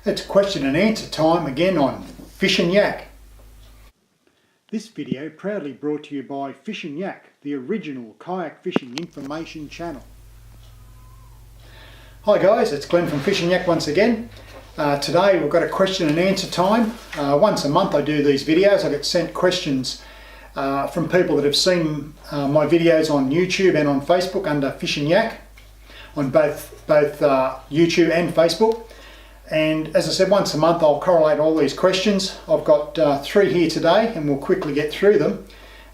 It's question and answer time again on Fish and Yak. This video proudly brought to you by Fish and Yak, the original kayak fishing information channel. Hi guys, it's Glenn from Fish and Yak once again. Today we've got a question and answer time. Once a month I do these videos. I get sent questions from people that have seen my videos on YouTube and on Facebook under Fish and Yak, on both YouTube and Facebook. And as I said, once a month I'll correlate all these questions. I've got 3 here today and we'll quickly get through them.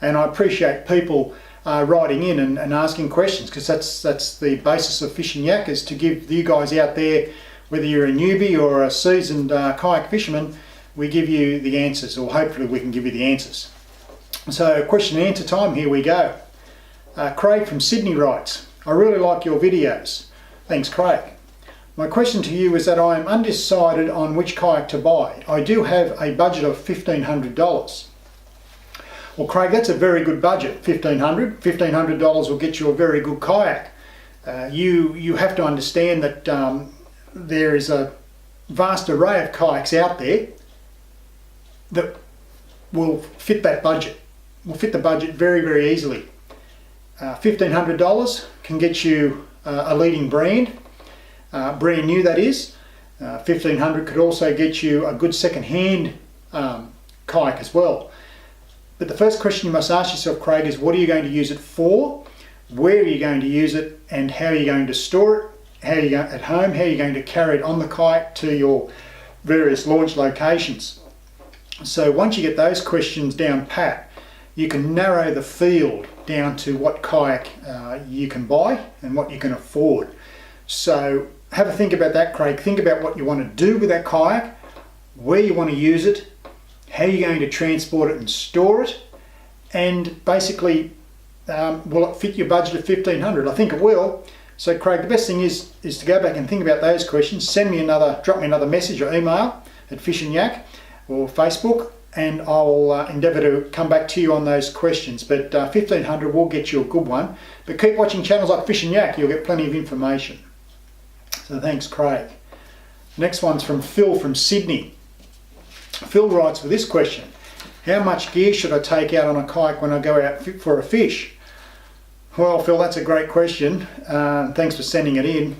And I appreciate people writing in and asking questions, because that's the basis of Fish and Yak, is to give you guys out there, whether you're a newbie or a seasoned kayak fisherman, we give you the answers, or hopefully we can give you the answers. So question and answer time, here we go. Craig from Sydney writes, I really like your videos. Thanks Craig. My question to you is that I am undecided on which kayak to buy. I do have a budget of $1,500. Well Craig, that's a very good budget, $1,500 will get you a very good kayak. You have to understand that there is a vast array of kayaks out there that will fit that budget, will fit the budget very, very easily. $1,500 can get you a leading brand. Brand new, that is. $1,500 could also get you a good second-hand kayak as well. But the first question you must ask yourself, Craig, is what are you going to use it for? Where are you going to use it? And how are you going to store it? How are you going at home? How are you going to carry it on the kayak to your various launch locations? So once you get those questions down pat, you can narrow the field down to what kayak you can buy and what you can afford. So have a think about that, Craig. Think about what you want to do with that kayak, where you want to use it, how you're going to transport it and store it, and basically will it fit your budget of $1,500? I think it will. So Craig, the best thing is to go back and think about those questions. Drop me another message or email at Fish and Yak or Facebook, and I'll endeavour to come back to you on those questions. But $1,500 will get you a good one. But keep watching channels like Fish and Yak, you'll get plenty of information. So thanks Craig. Next one's from Phil from Sydney. Phil writes with this question: how much gear should I take out on a kayak when I go out for a fish? Well Phil, that's a great question. Thanks for sending it in.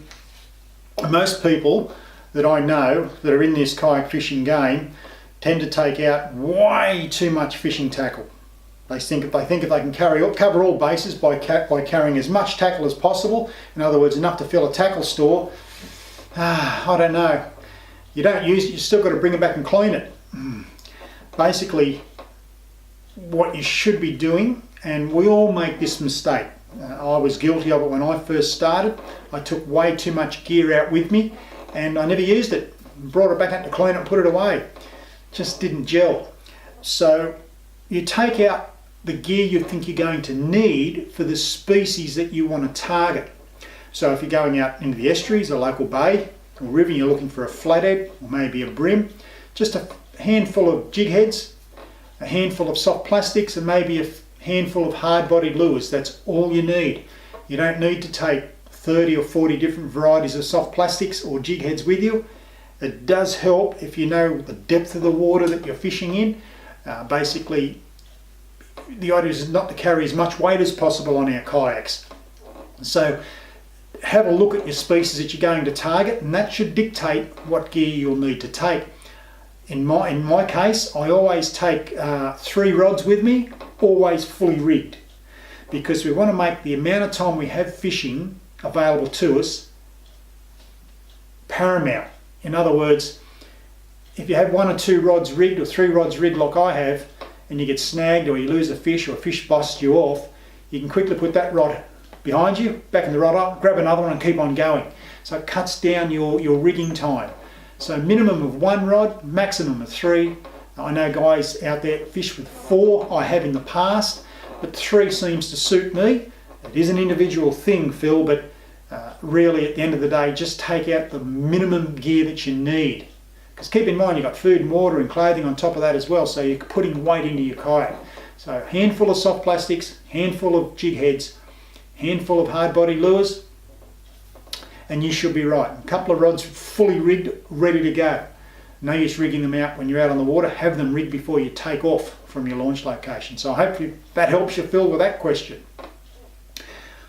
Most people that I know that are in this kayak fishing game tend to take out way too much fishing tackle. They think if they can cover all bases by carrying as much tackle as possible, in other words enough to fill a tackle store, I don't know. You don't use it, you still got to bring it back and clean it. Basically what you should be doing, and we all make this mistake, I was guilty of it when I first started. I took way too much gear out with me and I never used it. Brought it back up to clean it and put it away. Just didn't gel. So you take out the gear you think you're going to need for the species that you want to target. So if you're going out into the estuaries, a local bay or river, you're looking for a flathead or maybe a brim, just a handful of jig heads, a handful of soft plastics, and maybe a handful of hard-bodied lures. That's all you need. You don't need to take 30 or 40 different varieties of soft plastics or jig heads with you. It does help if you know the depth of the water that you're fishing in. Basically, the idea is not to carry as much weight as possible on our kayaks. So have a look at your species that you're going to target, and that should dictate what gear you'll need to take. In my case, I always take 3 rods with me, always fully rigged, because we want to make the amount of time we have fishing available to us paramount. In other words, if you have 1 or 2 rods rigged or 3 rods rigged like I have, and you get snagged or you lose a fish or a fish busts you off, you can quickly put that rod behind you, back in the rod up, grab another one and keep on going. So it cuts down your rigging time. So minimum of 1 rod, maximum of 3. I know guys out there fish with 4, I have in the past, but 3 seems to suit me. It is an individual thing, Phil, but really at the end of the day, just take out the minimum gear that you need. Because keep in mind, you've got food and water and clothing on top of that as well, so you're putting weight into your kayak. So a handful of soft plastics, handful of jig heads, handful of hard body lures, and you should be right. A couple of rods fully rigged, ready to go. No use rigging them out when you're out on the water. Have them rigged before you take off from your launch location. So hopefully that helps you, Phil, with that question.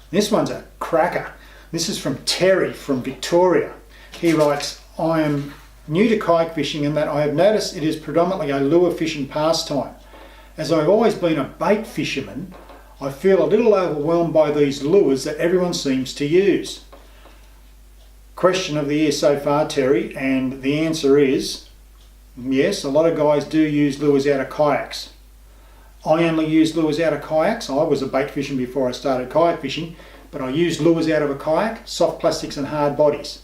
This one's a cracker. This is from Terry from Victoria. He writes, I am new to kayak fishing in that I have noticed it is predominantly a lure fishing pastime. As I've always been a bait fisherman, I feel a little overwhelmed by these lures that everyone seems to use. Question of the year so far, Terry, and the answer is yes, a lot of guys do use lures out of kayaks. I only use lures out of kayaks. I was a bait fisherman before I started kayak fishing, but I use lures out of a kayak, soft plastics and hard bodies.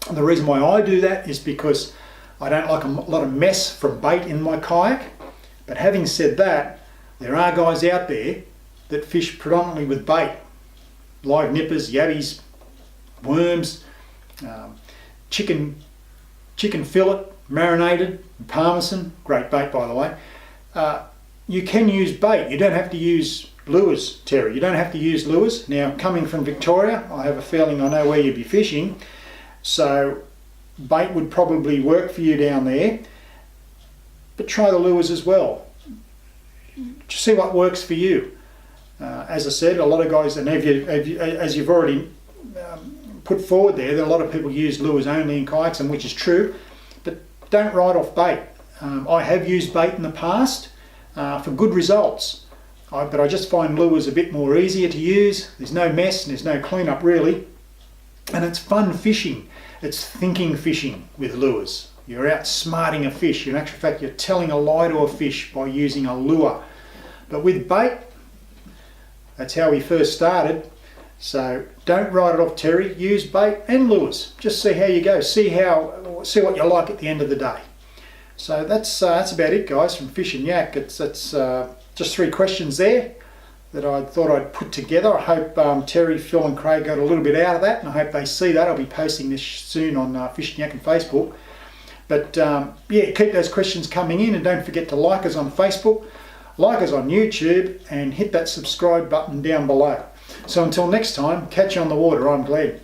And the reason why I do that is because I don't like a lot of mess from bait in my kayak. But having said that, there are guys out there that fish predominantly with bait. Live nippers, yabbies, worms, chicken fillet, marinated, parmesan, great bait by the way. You can use bait, you don't have to use lures, Terry. You don't have to use lures. Now, coming from Victoria, I have a feeling I know where you'd be fishing, so bait would probably work for you down there, but try the lures as well. Just see what works for you. As I said, a lot of guys, and as you've already put forward there, that a lot of people use lures only in kayaks, and which is true, but don't write off bait. I have used bait in the past for good results, but I just find lures a bit more easier to use. There's no mess and there's no cleanup really, and it's fun fishing. It's thinking fishing with lures. You're out smarting a fish. In actual fact, you're telling a lie to a fish by using a lure. But with bait, that's how we first started. So don't write it off, Terry. Use bait and lures. Just see how you go. See what you like at the end of the day. So that's about it, guys, from Fish and Yak. It's just 3 questions there that I thought I'd put together. I hope Terry, Phil and Craig got a little bit out of that, and I hope they see that. I'll be posting this soon on Fish and Yak and Facebook. But yeah, keep those questions coming in, and don't forget to like us on Facebook, like us on YouTube, and hit that subscribe button down below. So until next time, catch you on the water. I'm Glenn.